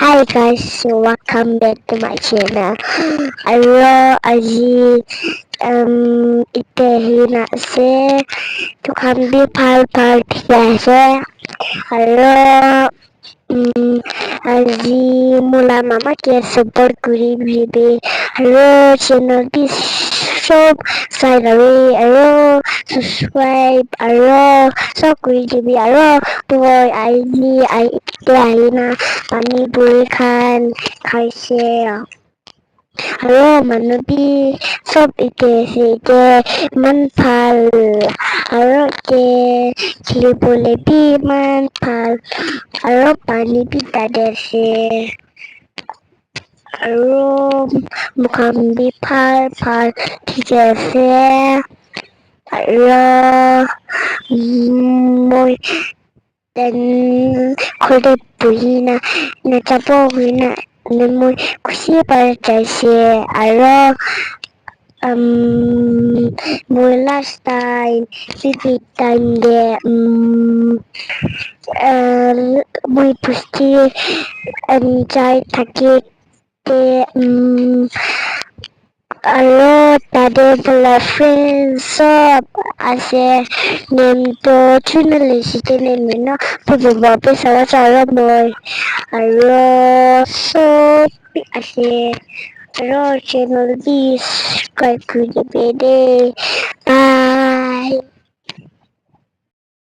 Hi guys, welcome back to my channel. Aji itehina se tukambi pal tiga Hello, um, আজি mula mama ke support kuri bibe. Hello, channel di sub subscribe so kuri dibi boy I itehina pani puri khan খাইছে আৰু মানুহবি চব আছে ইমান ভাল আৰু খেলিবলৈ B ইমান ভাল আৰু পানী বি তাতে আছে আৰু মুখান বি ভাল ঠিকে আছে আৰু মই ঘৰতে বহি নাচাব না মই খুচি পাইছে আৰু মই last time vivid time de মই পুষ্টি যাই থাকি আৰু তাতে বোলে ফ্ৰেণ্ড চব আছে নেমটো চুনা লিখিতে নেমে ন বুজিব চাব মই আৰু চব আছে আৰু চেনেল বি subscribe কৰি দিবি দেই